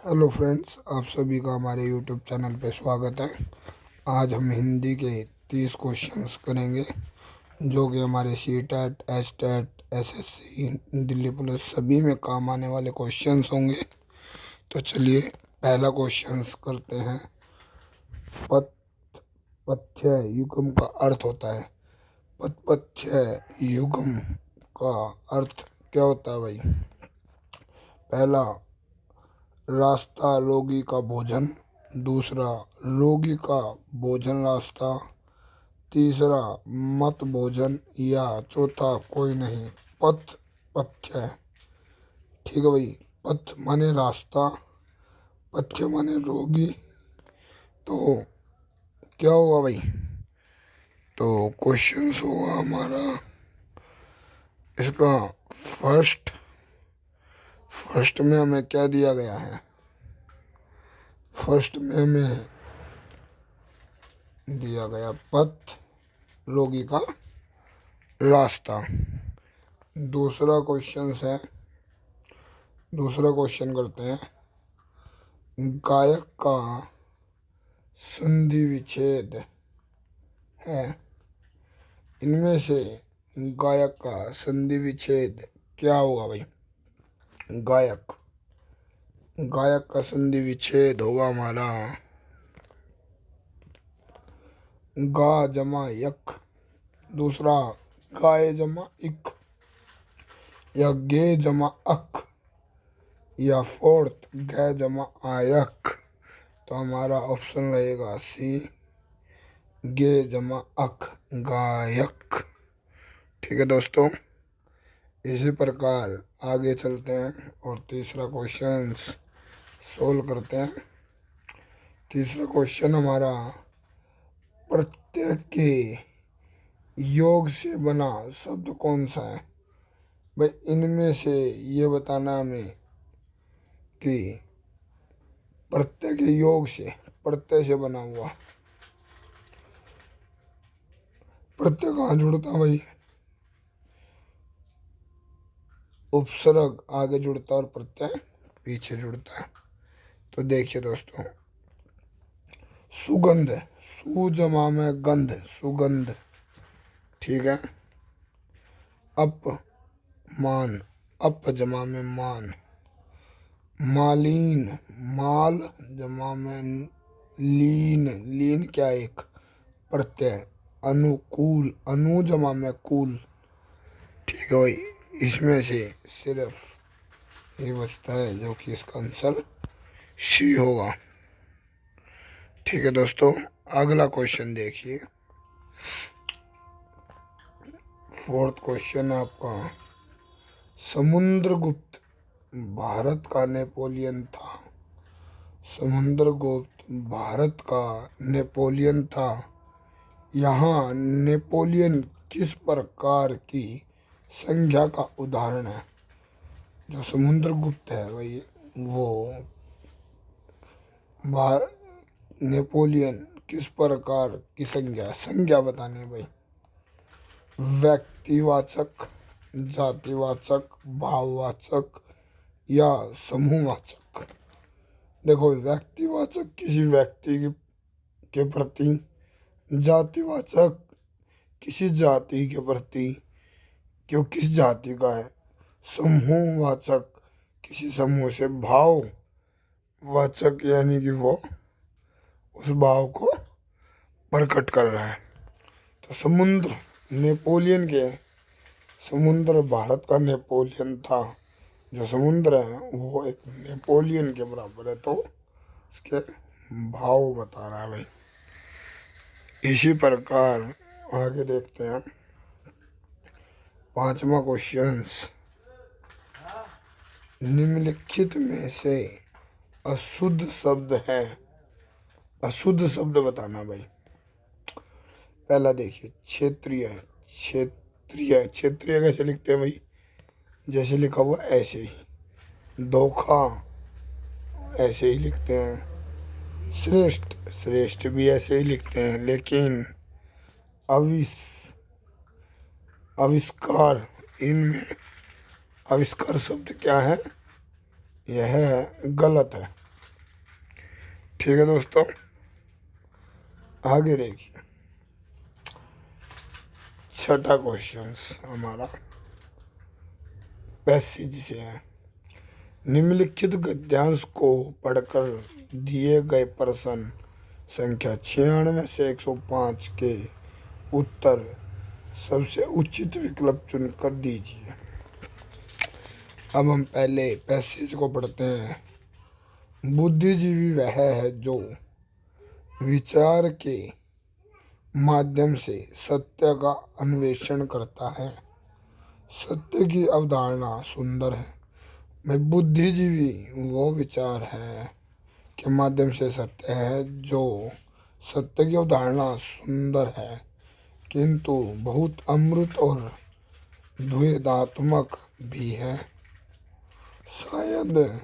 Hello friends, आप सभी का हमारे यूट्यूब चैनल पे स्वागत है। आज हम हिंदी के 30 क्वेश्चंस करेंगे जो कि हमारे C TET, H TET, SSC, Delhi police सभी में काम आने वाले क्वेश्चंस होंगे। तो चलिए पहला क्वेश्चंस करते हैं। पथ पथ्य युग्म का अर्थ होता है। पथ्य युग्म का अर्थ क्या होता है भाई? पहला, रास्ता रोगी का भोजन। दूसरा, रोगी का भोजन रास्ता। तीसरा, मत भोजन। या चौथा, कोई नहीं। पथ पथ्य, ठीक है भाई। पथ माने रास्ता, पथ्य माने रोगी। तो क्या होगा भाई? तो क्वेश्चन होगा हमारा इसका फर्स्ट में हमें क्या दिया गया है? फर्स्ट में हमें दिया गया पथ, रोगी का रास्ता। दूसरा क्वेश्चन करते हैं। गायक का संधि विच्छेद है। इनमें से गायक का संधि विच्छेद क्या होगा भाई? गायक का संधि विच्छेद होगा हमारा गा जमा यक। दूसरा, गाय जमा इक। या गे जमा अक। या फोर्थ, गै जमा आयक। तो हमारा ऑप्शन रहेगा सी, गे जमा अक, गायक। ठीक है दोस्तों, इसी प्रकार आगे चलते हैं और तीसरा क्वेश्चन सोल्व करते हैं। तीसरा क्वेश्चन हमारा, प्रत्यय के योग से बना शब्द कौन सा है? भाई इनमें से ये बताना हमें कि प्रत्यय के योग से, प्रत्यय से बना हुआ प्रत्यय कहाँ जुड़ता है भाई? उपसर्ग आगे जुड़ता है और प्रत्यय पीछे जुड़ता है। तो देखिए दोस्तों, सुगंध, सु जमा में गंध, सुगंध, ठीक है। अपमान, अप जमा में मान। मालीन, माल जमा में लीन, लीन क्या एक प्रत्यय। अनुकूल, अनु जमा में कूल, ठीक है भाई। इसमें से सिर्फ ये बचता है जो कि इसका आंसर सी होगा। ठीक है दोस्तों, अगला क्वेश्चन देखिए। फोर्थ क्वेश्चन आपका, समुद्रगुप्त भारत का नेपोलियन था। समुद्रगुप्त भारत का नेपोलियन था। यहाँ नेपोलियन किस प्रकार की संज्ञा का उदाहरण है? जो समुद्रगुप्त है भाई, वो नेपोलियन किस प्रकार की संज्ञा बतानी है भाई? व्यक्तिवाचक, जातिवाचक, भाववाचक या समूहवाचक। देखो, व्यक्तिवाचक किसी व्यक्ति के प्रति, जातिवाचक किसी जाति के प्रति कि वो किस जाति का है, समूहवाचक किसी समूह से, भाववाचक यानी कि वो उस भाव को प्रकट कर रहा है। तो समुद्र भारत का नेपोलियन था। जो समुद्र है वो एक नेपोलियन के बराबर है, तो उसके भाव बता रहा है भाई। इसी प्रकार आगे देखते हैं। पांचवा क्वेश्चन, निम्नलिखित में से अशुद्ध शब्द है। अशुद्ध शब्द बताना भाई। पहला देखिए, क्षेत्रीय। क्षेत्रीय कैसे लिखते हैं भाई? जैसे लिखा हुआ ऐसे ही। धोखा ऐसे ही लिखते हैं। श्रेष्ठ भी ऐसे ही लिखते हैं। लेकिन आविष्कार, इनमें आविष्कार शब्द क्या है? यह गलत है। ठीक है दोस्तों, आगे देखिए। छठा क्वेश्चन हमारा पैसेज से है। निम्नलिखित गद्यांश को पढ़कर दिए गए प्रश्न संख्या 96 से 105 के उत्तर सबसे उचित विकल्प चुनकर दीजिए। अब हम पहले पैसेज को पढ़ते हैं। बुद्धिजीवी वह है जो विचार के माध्यम से सत्य का अन्वेषण करता है। सत्य की अवधारणा सुंदर है। मैं बुद्धिजीवी वो विचार है के माध्यम से सत्य है जो सत्य की अवधारणा सुंदर है किंतु बहुत अमृत और द्वैतात्मक भी है। शायद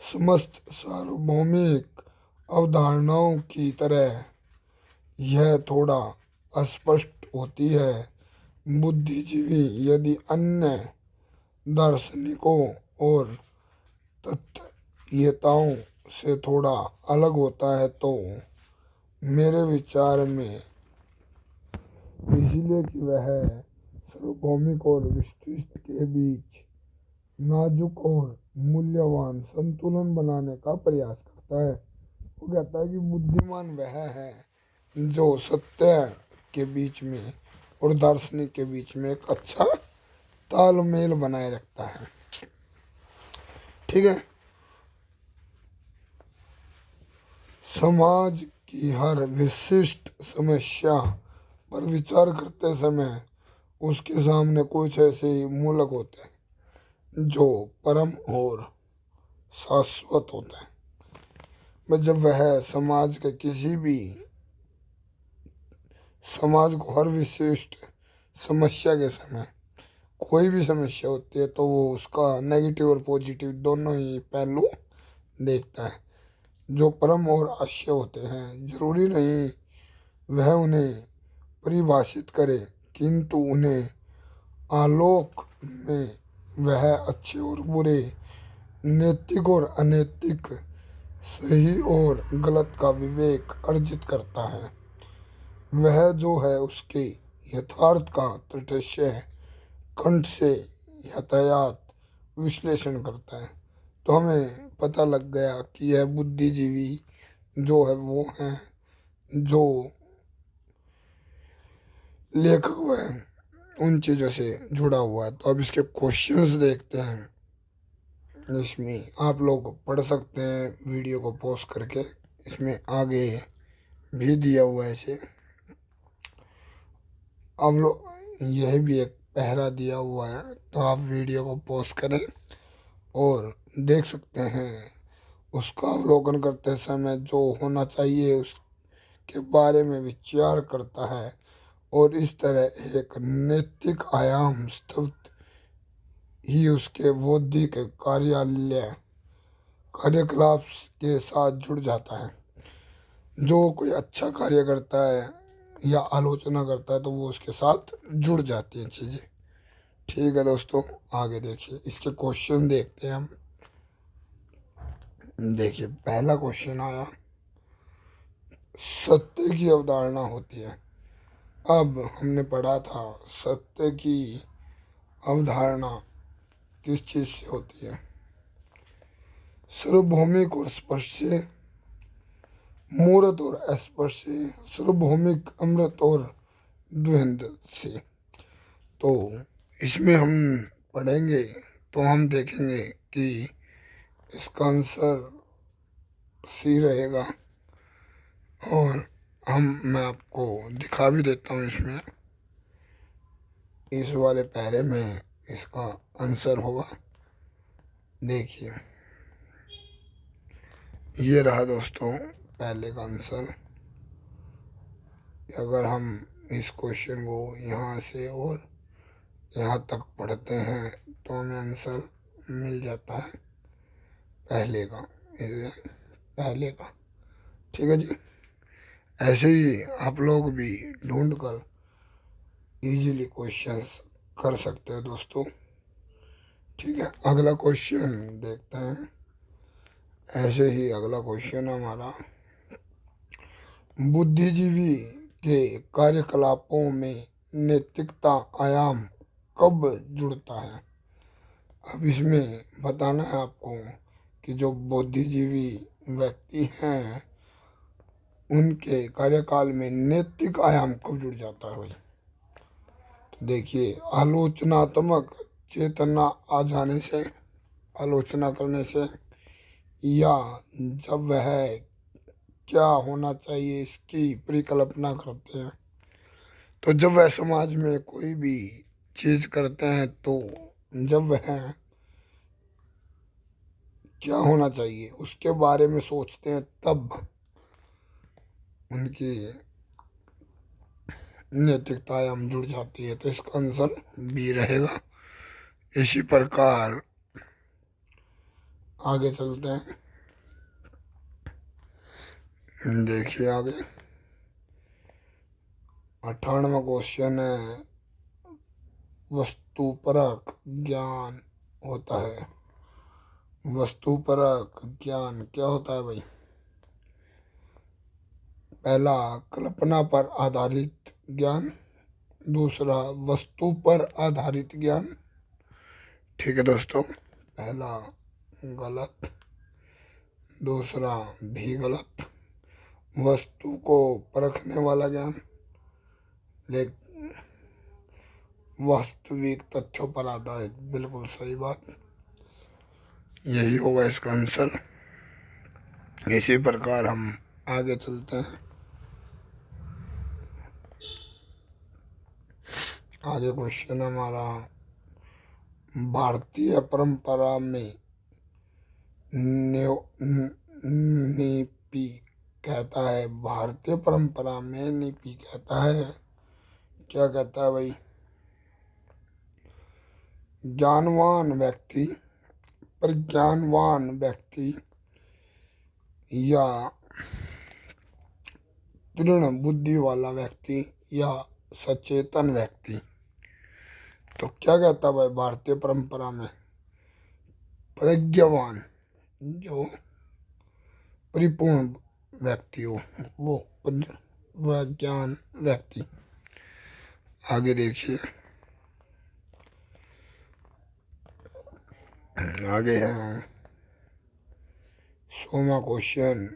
समस्त सार्वभौमिक अवधारणाओं की तरह यह थोड़ा अस्पष्ट होती है। बुद्धिजीवी यदि अन्य दार्शनिकों और तत्ववेताओं से थोड़ा अलग होता है तो मेरे विचार में इसलिए कि वह सार्वभौमिक और विशिष्ट के बीच नाजुक और मूल्यवान संतुलन बनाने का प्रयास करता है। वो कहता है कि बुद्धिमान वह है जो सत्य के बीच में और दार्शनिक के बीच में एक अच्छा तालमेल बनाए रखता है। ठीक है। समाज की हर विशिष्ट समस्या पर विचार करते समय उसके सामने कुछ ऐसे ही मूलक होते हैं जो परम और शाश्वत होते हैं। जब वह समाज के किसी भी समाज को हर विशिष्ट समस्या के समय कोई भी समस्या होती है तो वो उसका नेगेटिव और पॉजिटिव दोनों ही पहलू देखता है जो परम और अवश्य होते हैं। जरूरी नहीं वह उन्हें परिभाषित करे किंतु उन्हें आलोक में वह अच्छे और बुरे, नैतिक और अनैतिक, सही और गलत का विवेक अर्जित करता है। वह जो है उसके यथार्थ का तटस्थ कंठ से यातायात विश्लेषण करता है। तो हमें पता लग गया कि यह बुद्धिजीवी जो है वो है जो लेखक हुआ है उन चीज़ों से जुड़ा हुआ है। तो अब इसके क्वेश्चंस देखते हैं। इसमें आप लोग पढ़ सकते हैं वीडियो को पॉज करके, इसमें आगे भी दिया हुआ है इसे। अब लोग यह भी एक पहरा दिया हुआ है तो आप वीडियो को पॉज करें और देख सकते हैं। उसका अवलोकन करते समय जो होना चाहिए उसके बारे में विचार करता है और इस तरह एक नैतिक आयाम स्थापित ही उसके बौद्धिक कार्यकलाप के साथ जुड़ जाता है। जो कोई अच्छा कार्य करता है या आलोचना करता है तो वो उसके साथ जुड़ जाती हैं चीज़ें। ठीक है दोस्तों, आगे देखिए इसके क्वेश्चन देखते हैं हम। देखिए पहला क्वेश्चन आया, सत्य की अवधारणा होती है। अब हमने पढ़ा था सत्य की अवधारणा किस चीज़ से होती है, सार्वभौमिक और स्पर्शीय, मूर्त और अस्पर्शीय, सार्वभौमिक, अमृत और द्वंद्व से। तो इसमें हम पढ़ेंगे तो हम देखेंगे कि इसका आंसर सी रहेगा और मैं आपको दिखा भी देता हूँ। इसमें इस वाले पैरे में इसका आंसर होगा। देखिए ये रहा दोस्तों पहले का आंसर। अगर हम इस क्वेश्चन को यहाँ से और यहाँ तक पढ़ते हैं तो हमें आंसर मिल जाता है पहले का। ठीक है जी। ऐसे ही आप लोग भी ढूंढ कर इजीली क्वेश्चंस कर सकते हैं दोस्तों। ठीक है, अगला क्वेश्चन देखते हैं। ऐसे ही अगला क्वेश्चन हमारा बुद्धिजीवी के कार्यकलापों में नैतिकता आयाम कब जुड़ता है? अब इसमें बताना है आपको कि जो बुद्धिजीवी व्यक्ति हैं उनके कार्यकाल में नैतिक आयाम कब जुड़ जाता है भाई? तो देखिए, आलोचनात्मक चेतना आ जाने से, आलोचना करने से, या जब वह क्या होना चाहिए इसकी परिकल्पना करते हैं। तो जब वह समाज में कोई भी चीज करते हैं तो जब वह क्या होना चाहिए उसके बारे में सोचते हैं तब उनकी नैतिकता हम जुड़ जाती है। तो इसका आंसर बी रहेगा। इसी प्रकार आगे चलते हैं। देखिए आगे 98वां क्वेश्चन है, वस्तुपरक ज्ञान होता है। वस्तुपरक ज्ञान क्या होता है भाई? पहला कल्पना पर आधारित ज्ञान, दूसरा वस्तु पर आधारित ज्ञान। ठीक है दोस्तों, पहला गलत, दूसरा भी गलत। वस्तु को परखने वाला ज्ञान, लेकिन वास्तविक तथ्यों पर आधारित, बिल्कुल सही बात, यही होगा इसका आंसर। इसी प्रकार हम आगे चलते हैं। आगे क्वेश्चन हमारा, भारतीय परंपरा में नीति कहता है। भारतीय परंपरा में नीति कहता है, क्या कहता है भाई? ज्ञानवान व्यक्ति, प्रज्ञानवान व्यक्ति या दृढ़ बुद्धि वाला व्यक्ति या सचेतन व्यक्ति। तो क्या कहता है भाई भारतीय परंपरा में? प्रज्ञावान, जो परिपूर्ण व्यक्ति हो, वह ज्ञान व्यक्ति। आगे देखिए, आगे है 100वां क्वेश्चन,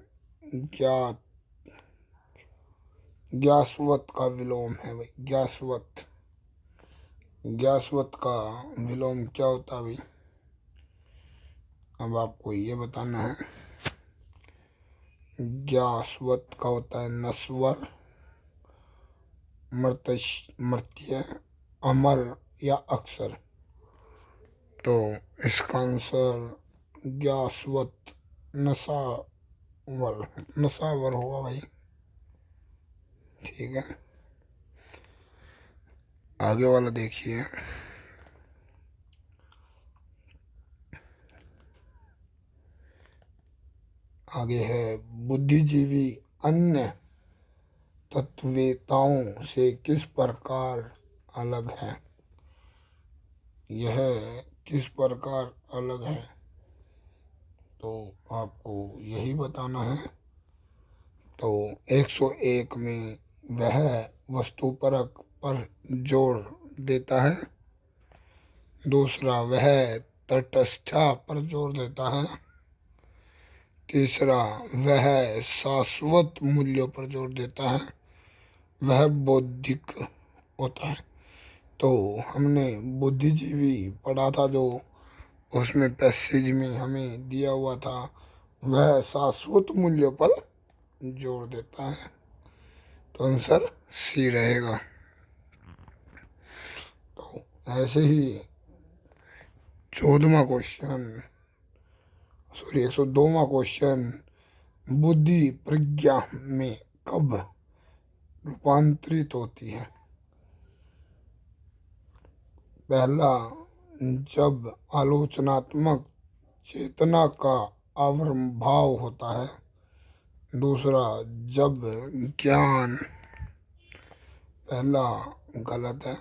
ज्ञासवत का विलोम है भाई। ज्ञासवत का विलोम क्या होता है भाई? अब आपको ये बताना है। ज्ञासवत का होता है नश्वर, मर्त्य, अमर या अक्षर। तो इसका आंसर ज्ञासवत नशावर होगा भाई। ठीक है, आगे वाला देखिए, आगे है, बुद्धिजीवी अन्य तत्ववेताओं से किस प्रकार अलग है? यह किस प्रकार अलग है? तो आपको यही बताना है। तो 101 में वह वस्तुपरक पर जोर देता है, दूसरा वह तटस्थता पर जोर देता है, तीसरा वह शाश्वत मूल्यों पर जोर देता है, वह बौद्धिक होता है। तो हमने बुद्धिजीवी पढ़ा था, जो उसमें पैसेज में हमें दिया हुआ था, वह शाश्वत मूल्यों पर जोर देता है। तो आंसर सी रहेगा। तो ऐसे ही 102वां क्वेश्चन, बुद्धि प्रज्ञा में कब रूपांतरित होती है? पहला, जब आलोचनात्मक चेतना का आविर्भाव होता है, दूसरा जब ज्ञान, पहला गलत है,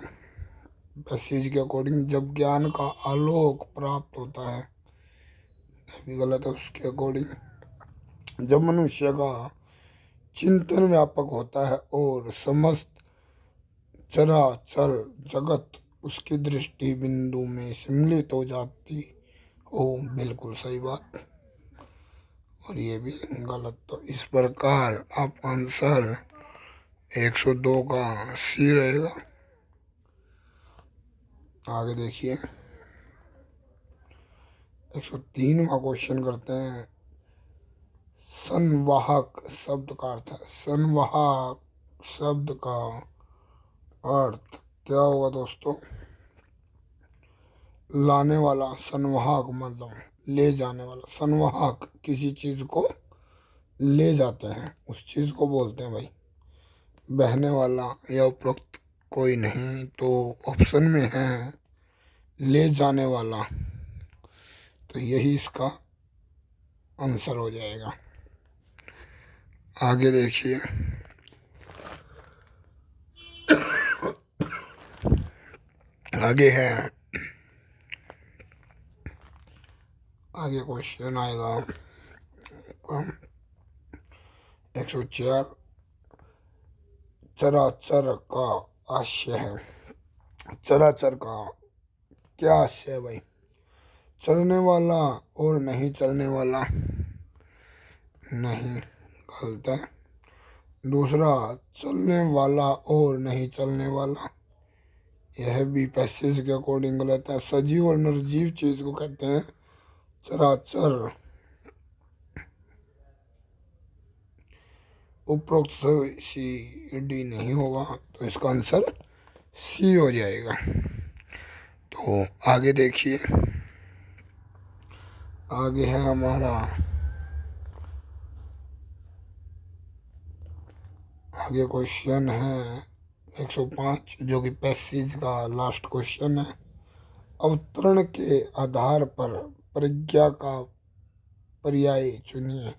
पैसेज के अकॉर्डिंग जब ज्ञान का आलोक प्राप्त होता है, भी गलत है उसके अकॉर्डिंग। जब मनुष्य का चिंतन व्यापक होता है और समस्त चराचर जगत उसकी दृष्टि बिंदु में सम्मिलित हो जाती हो। बिल्कुल सही बात। और ये भी गलत। तो इस प्रकार आपका आंसर 102 का सी रहेगा। आगे देखिए 103वां क्वेश्चन करते हैं। संवाहक शब्द का अर्थ है। संवाहक शब्द का अर्थ क्या होगा दोस्तों? लाने वाला। संवाहक मतलब ले जाने वाला। संवाहक किसी चीज को ले जाते हैं, उस चीज को बोलते हैं भाई। बहने वाला या उपरोक्त कोई नहीं, तो ऑप्शन में है ले जाने वाला, तो यही इसका आंसर हो जाएगा। आगे देखिए आगे है, आगे क्वेश्चन आएगा 104। चराचर का आशय है। चराचर का क्या आशय है भाई? चलने वाला और नहीं चलने वाला। नहीं, गलत है। दूसरा, चलने वाला और नहीं चलने वाला, यह भी पैसेज के अकॉर्डिंग गलत है। सजीव और निर्जीव चीज को कहते हैं चराचर। उपरोक्त सी डी नहीं होगा, तो इसका आंसर सी हो जाएगा। तो आगे देखिए, आगे है हमारा, आगे क्वेश्चन है 105, जो कि पैसेज का लास्ट क्वेश्चन है। अवतरण के आधार पर प्रज्ञा का पर्याय चुनिए।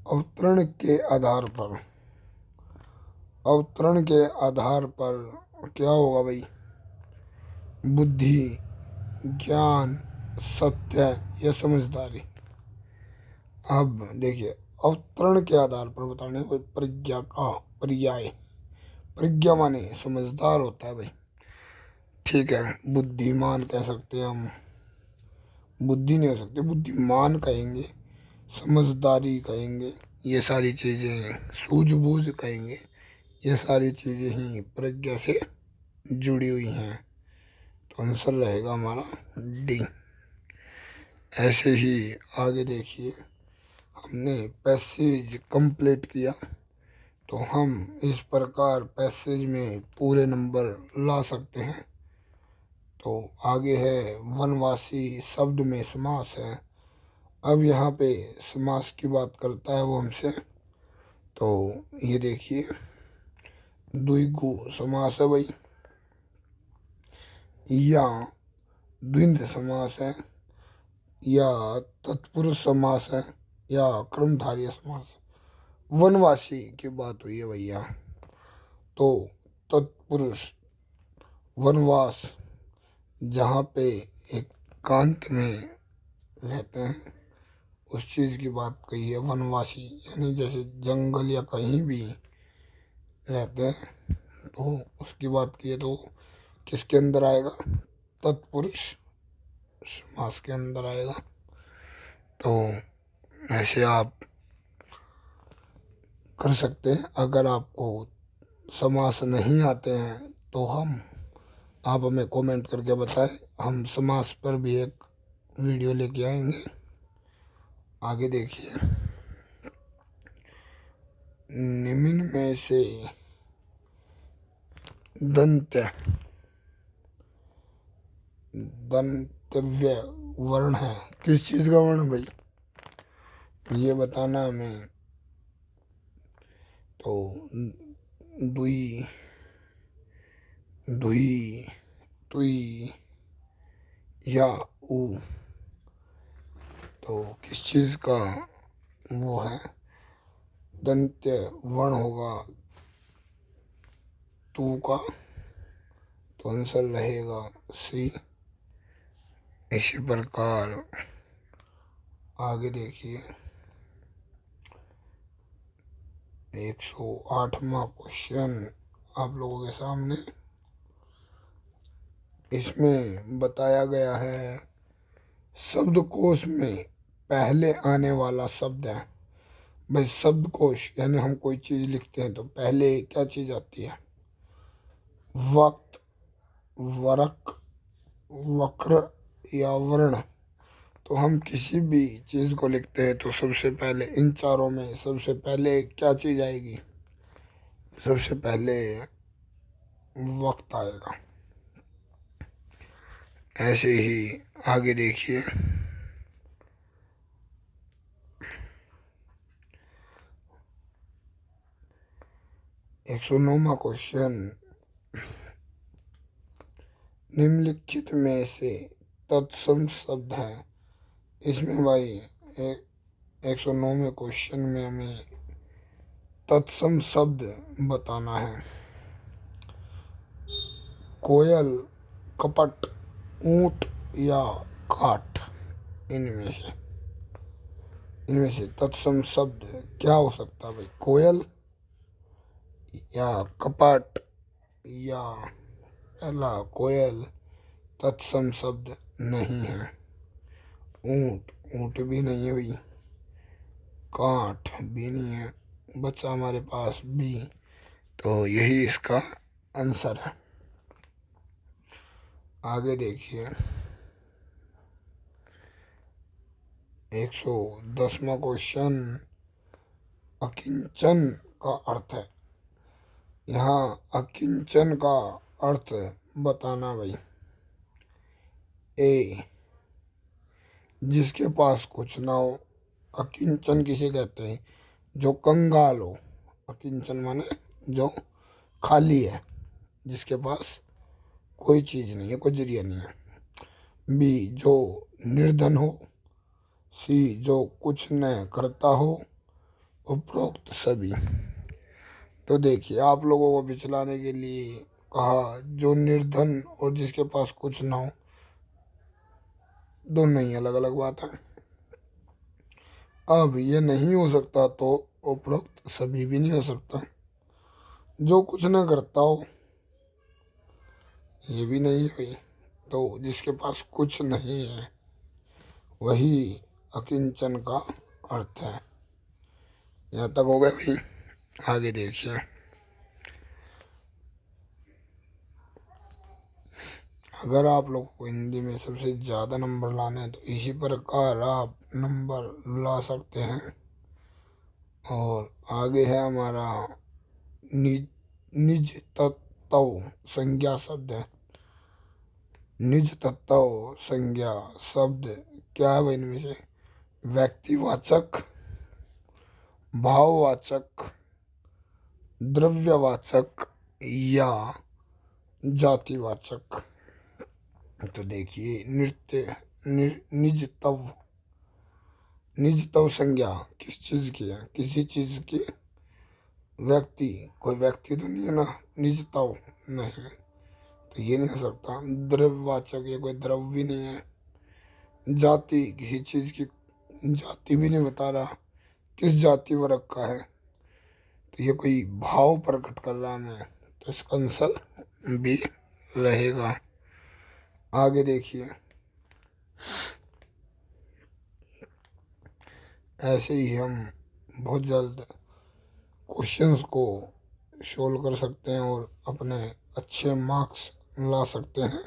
अवतरण के आधार पर, अवतरण के आधार पर क्या होगा भाई? बुद्धि, ज्ञान, सत्य या समझदारी। अब देखिए, अवतरण के आधार पर बताने कोई प्रज्ञा का पर्याय। प्रज्ञा माने समझदार होता है भाई। ठीक है, बुद्धिमान कह सकते हैं हम, बुद्धि नहीं हो सकती, बुद्धिमान कहेंगे, समझदारी कहेंगे, ये सारी चीज़ें, सूझबूझ कहेंगे, ये सारी चीज़ें ही प्रज्ञा से जुड़ी हुई हैं। तो आंसर रहेगा हमारा डी। ऐसे ही आगे देखिए, हमने पैसेज कंप्लीट किया, तो हम इस प्रकार पैसेज में पूरे नंबर ला सकते हैं। तो आगे है वनवासी शब्द में समास है। अब यहाँ पे समास की बात करता है वो हमसे। तो ये देखिए, द्विगु समास है भाई, या द्विंद समास है, या तत्पुरुष समास है, या कर्मधारय समास। वनवासी की बात हुई है भैया, तो तत्पुरुष वनवास, जहाँ पे एकांत में रहते हैं, उस चीज़ की बात कही है। वनवासी यानी जैसे जंगल या कहीं भी रहते हैं, तो उसकी बात की है, तो किसके अंदर आएगा? तत्पुरुष समास के अंदर आएगा। तो ऐसे आप कर सकते हैं। अगर आपको समास नहीं आते हैं तो आप हमें कमेंट करके बताएं, हम समास पर भी एक वीडियो लेके आएंगे। आगे देखिए, निम्न में से दंतव्य वर्ण है। किस चीज़ का वर्ण भाई? ये बताना हमें। तो दुई, दुई, तुई या उ, तो किस चीज़ का वो है? दंत्य वर्ण होगा तू का, तो आंसर रहेगा सी। इसी प्रकार आगे देखिए, 108वां क्वेश्चन आप लोगों के सामने। इसमें बताया गया है शब्दकोश में पहले आने वाला शब्द है। भाई शब्दकोश यानी हम कोई चीज़ लिखते हैं तो पहले क्या चीज़ आती है? वक्त, वरक, वक्र या वर्ण। तो हम किसी भी चीज़ को लिखते हैं तो सबसे पहले इन चारों में सबसे पहले क्या चीज़ आएगी? सबसे पहले वक्त आएगा। ऐसे ही आगे देखिए, 109वां क्वेश्चन। निम्नलिखित में से तत्सम शब्द है। इसमें भाई 109वें क्वेश्चन में हमें तत्सम शब्द बताना है। कोयल, कपट, ऊंट या काठ। इनमें से तत्सम शब्द क्या हो सकता है भाई? कोयल या कपट या पहला कोयल तत्सम शब्द नहीं है। ऊंट भी नहीं है भाई, काठ भी नहीं है, बचा हमारे पास बी। तो यही इसका आंसर है। आगे देखिए, 110वां क्वेश्चन। अकिंचन का अर्थ है। यहाँ अकिंचन का अर्थ बताना भाई। ए, जिसके पास कुछ ना हो। अकिंचन किसे कहते हैं? जो कंगाल हो। अकिंचन माने जो खाली है, जिसके पास कोई चीज़ नहीं है, कोई जरिया नहीं है। बी, जो निर्धन हो। सी, जो कुछ न करता हो। उपरोक्त सभी। तो देखिए, आप लोगों को बिचलाने के लिए कहा जो निर्धन और जिसके पास कुछ ना हो, दोनों ही अलग अलग बात है। अब ये नहीं हो सकता तो उपरोक्त सभी भी नहीं हो सकता। जो कुछ ना करता हो ये भी नहीं हुई। तो जिसके पास कुछ नहीं है वही अकिंचन का अर्थ है। यहाँ तक हो गया भाई। आगे देखिए, अगर आप लोग को हिंदी में सबसे ज़्यादा नंबर लाने हैं तो इसी प्रकार आप नंबर ला सकते हैं। और आगे है हमारा निज तत्व संज्ञा शब्द है। निज तत्व संज्ञा शब्द क्या है भाई? इनमें से व्यक्तिवाचक, भाववाचक, द्रव्यवाचक या जातिवाचक। तो देखिए, निजतव संज्ञा किस चीज की है? किसी चीज की। व्यक्ति, कोई व्यक्ति तो नहीं है ना, निजतव नहीं, तो ये नहीं हो सकता। द्रव्यवाचक, ये कोई द्रव्य भी नहीं है। जाति, किसी चीज की जाति भी नहीं बता रहा, किस जाति वर्ग का है, तो ये कोई भाव प्रकट कर रहा है। तो इसका आंसर भी रहेगा। आगे देखिए, ऐसे ही हम बहुत जल्द क्वेश्चंस को सोल्व कर सकते हैं और अपने अच्छे मार्क्स ला सकते हैं।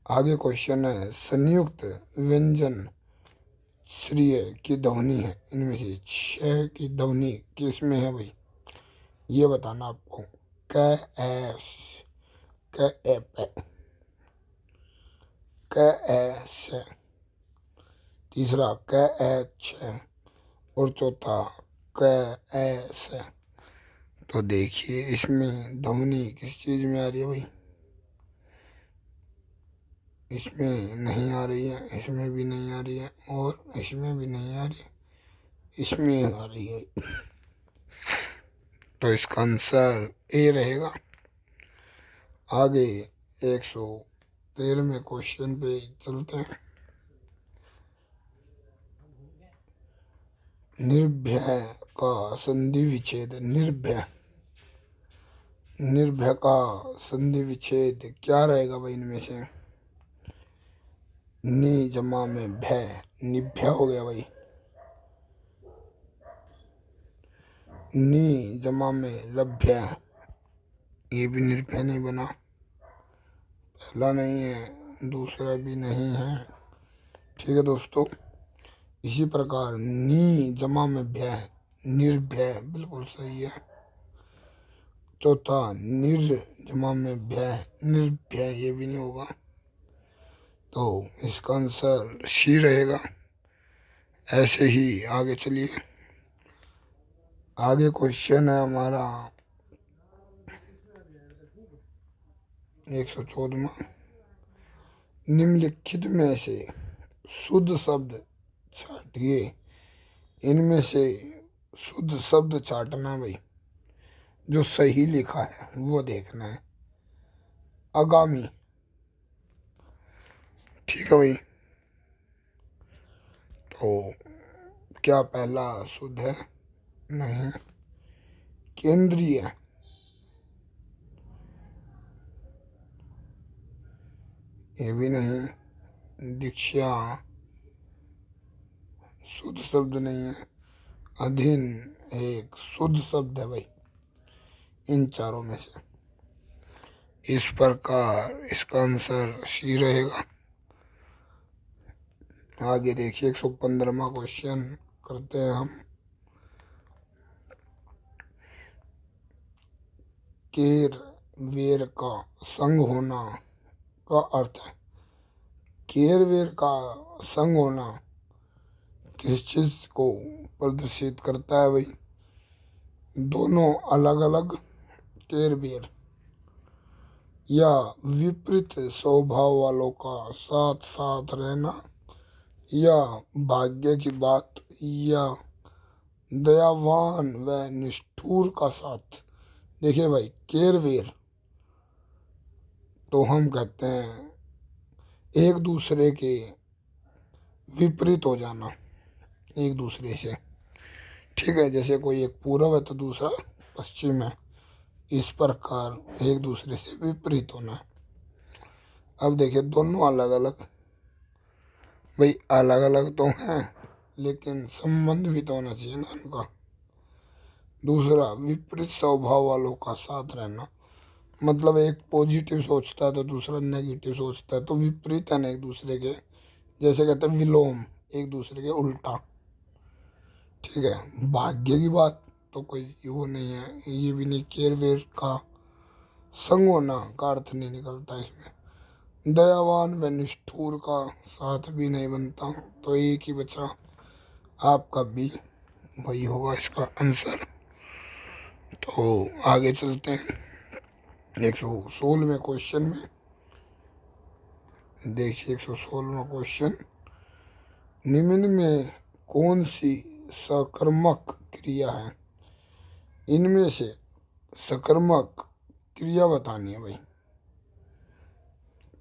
आगे क्वेश्चन है, संयुक्त व्यंजन श्रेय की ध्वनि है। इनमें से छह की ध्वनि किस में है भाई? ये बताना आपको। क, एस, क, ए, प, क, ए, से। तीसरा क, ए, छ और चौथा क, ए, से। तो देखिए, इसमें ध्वनि किस चीज में आ रही है भाई? इसमें नहीं आ रही है, इसमें भी नहीं आ रही है और इसमें भी नहीं आ रही है, इसमें आ रही है। तो इसका आंसर ए रहेगा। आगे 113वें क्वेश्चन पे चलते हैं। निर्भय इसका संधि विच्छेद निर्भय। निर्भय का संधि विच्छेद क्या रहेगा भाई इनमें से? नि जमा में भय, निभ्य हो गया भाई। नि जमा में लभ्य, ये भी निर्भय नहीं बना। पहला नहीं है, दूसरा भी नहीं है। ठीक है दोस्तों, इसी प्रकार नि जमा में भय, निर्भय बिल्कुल सही है। चौथा निर जमा में भय, निर्भय, ये भी नहीं होगा। तो इसका आंसर सी रहेगा। ऐसे ही आगे चलिए। आगे क्वेश्चन है हमारा 114वां। निम्नलिखित में से शुद्ध शब्द छाटिए। इनमें से शुद्ध शब्द छाटना भाई, जो सही लिखा है वो देखना है। आगामी, ठीक है भाई। तो क्या पहला शुद्ध है? नहीं। केंद्रीय, ये भी नहीं। दीक्षा, शुद्ध शब्द नहीं है। अधीन एक शुद्ध शब्द है भाई इन चारों में से। इस प्रकार इसका आंसर सी रहेगा। आगे देखिए 115वां क्वेश्चन करते हैं हम। केर वेर का संग होना का अर्थ है। केर वेर का संग होना किस चीज को प्रदर्शित करता है भाई? दोनों अलग अलग केर वेर या विपरीत स्वभाव वालों का साथ साथ रहना, या भाग्य की बात, या दयावान व निष्ठुर का साथ। देखिए भाई, केर वेर तो हम कहते हैं एक दूसरे के विपरीत हो जाना एक दूसरे से। ठीक है, जैसे कोई एक पूर्व है तो दूसरा पश्चिम है, इस प्रकार एक दूसरे से विपरीत होना। अब देखिए दोनों अलग अलग, भाई अलग अलग तो हैं लेकिन संबंध भी तो होना चाहिए ना उनका। दूसरा, विपरीत स्वभाव वालों का साथ रहना, मतलब एक पॉजिटिव सोचता है तो दूसरा नेगेटिव सोचता है, तो विपरीत है ना एक दूसरे के। जैसे कहते हैं विलोम, एक दूसरे के उल्टा। ठीक है, भाग्य की बात तो कोई वो नहीं है, ये भी नहीं। केर वेर का संग होना का अर्थ नहीं निकलता इसमें। दयावान व निष्ठुर का साथ भी नहीं बनता, तो एक ही बचा आपका बी, वही होगा इसका आंसर। तो आगे चलते हैं 116वें क्वेश्चन में। देखिए 116वां क्वेश्चन। निम्न में कौन सी सकर्मक क्रिया है? इनमें से सकर्मक क्रिया बतानी है भाई।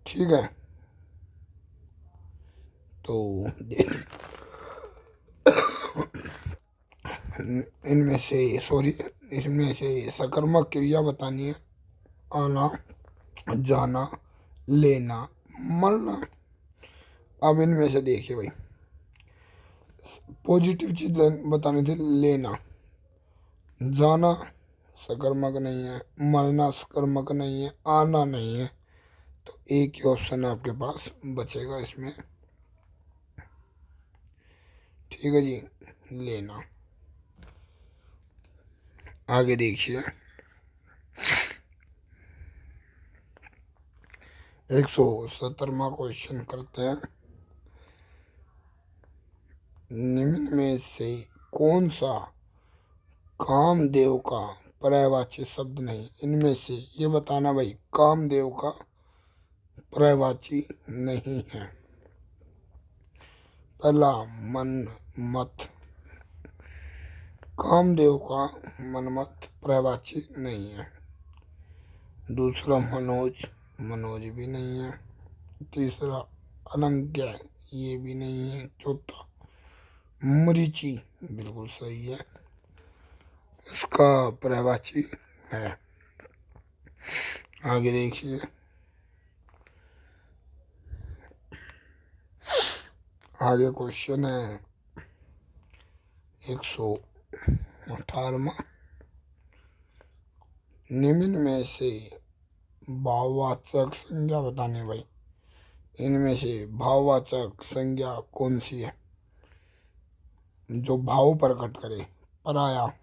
ठीक है, तो इनमें से सकर्मक क्रिया बतानी है। आना, जाना, लेना, मरना। अब इनमें से देखिए भाई, पॉजिटिव चीज बतानी थी, लेना। जाना सकर्मक नहीं है, मरना सकर्मक नहीं है, आना नहीं है, तो एक ही ऑप्शन आपके पास बचेगा इसमें। ठीक है जी, लेना। आगे देखिए 117वां क्वेश्चन करते हैं। निम्न में से कौन सा कामदेव का पर्यायवाची शब्द नहीं? इनमें से ये बताना भाई, कामदेव का पर्यायवाची नहीं है। पहला, मन मत। कामदेव का मनमत पर्यायवाची नहीं है। दूसरा, मनोज, मनोज भी नहीं है। तीसरा, अनंज्ञ, ये भी नहीं है। चौथा, मरीचि, बिल्कुल सही है। उसका पर्यायवाची है। आगे देखिए, आगे क्वेश्चन है 118वां। निम्न में से भाववाचक संज्ञा बताने भाई। इनमें से भाववाचक संज्ञा कौन सी है जो भाव प्रकट करे? पराया,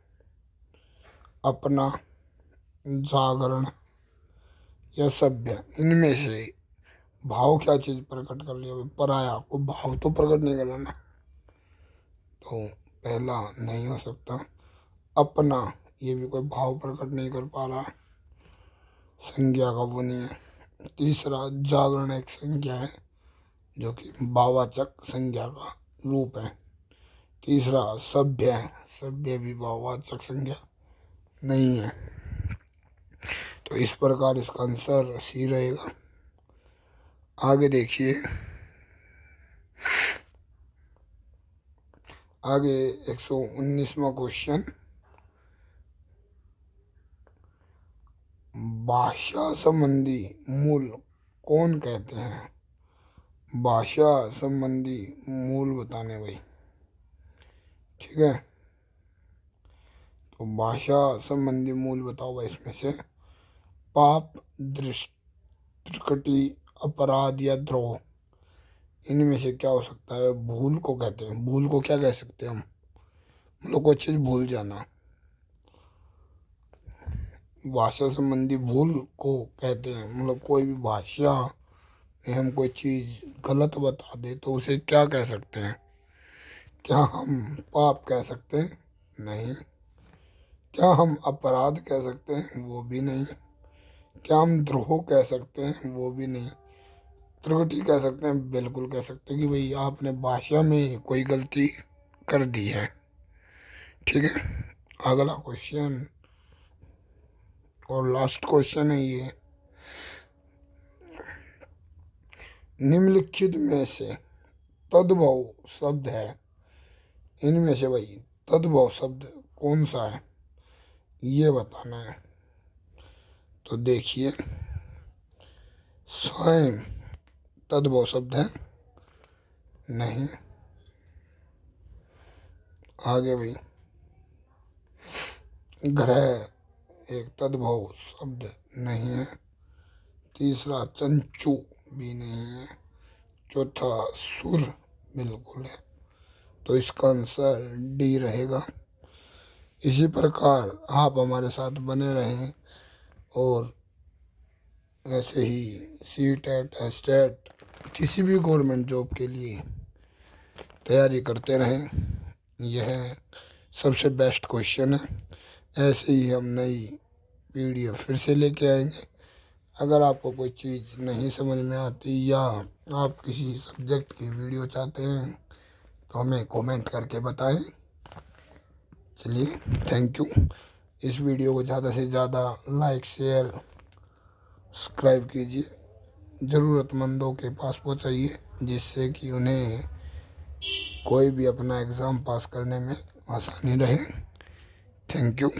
अपना, जागरण या सभ्य। इनमें से भाव क्या चीज प्रकट कर लिया? पराया को भाव तो प्रकट नहीं कर ना, तो पहला नहीं हो सकता। अपना, ये भी कोई भाव प्रकट नहीं कर पा रहा, संज्ञा का वो नहीं है। तीसरा, जागरण एक संज्ञा है जो कि भाववाचक संज्ञा का रूप है। तीसरा, सभ्य है, सभ्य भी भाववाचक संज्ञा नहीं है। तो इस प्रकार इसका आंसर सी रहेगा। आगे देखिए, आगे 119वां क्वेश्चन। भाषा संबंधी मूल कौन कहते हैं? भाषा संबंधी मूल बताने भाई। ठीक है, तो भाषा संबंधी मूल बताओ भाई। इसमें से पाप, त्रुटि, अपराध या द्रोह, इनमें से क्या हो सकता है? भूल को कहते हैं। भूल को क्या कह सकते हैं हम? मतलब कोई चीज भूल जाना। भाषा संबंधी भूल को कहते हैं, मतलब कोई भी भाषा में हम कोई चीज गलत बता दे तो उसे क्या कह सकते हैं? क्या हम पाप कह सकते हैं? नहीं। क्या हम अपराध कह सकते हैं? वो भी नहीं। क्या हम द्रोह कह सकते हैं? वो भी नहीं। त्रुटि कह सकते हैं? बिल्कुल कह सकते हैं कि भाई आपने भाषा में कोई गलती कर दी है। ठीक है, अगला क्वेश्चन और लास्ट क्वेश्चन है ये। निम्नलिखित में से तद्भव शब्द है। इनमें से भाई तद्भव शब्द कौन सा है ये बताना है। तो देखिए, स्वयं तद्भव शब्द है? नहीं। आगे भाई, ग्रह एक तद्भव शब्द नहीं है। तीसरा, चंचू भी नहीं है। चौथा, सुर बिल्कुल है। तो इसका आंसर डी रहेगा। इसी प्रकार आप हमारे साथ बने रहें और ऐसे ही सीटेट, एस्टेट, किसी भी गवर्नमेंट जॉब के लिए तैयारी करते रहें। यह सबसे बेस्ट क्वेश्चन है। ऐसे ही हम नई पीडीएफ फिर से लेके आएंगे। अगर आपको कोई चीज़ नहीं समझ में आती या आप किसी सब्जेक्ट की वीडियो चाहते हैं तो हमें कमेंट करके बताएं। चलिए, थैंक यू। इस वीडियो को ज़्यादा से ज़्यादा लाइक, शेयर, सब्सक्राइब कीजिए। ज़रूरतमंदों के पास पहुंचाइए जिससे कि उन्हें कोई भी अपना एग्ज़ाम पास करने में आसानी रहे। Thank you.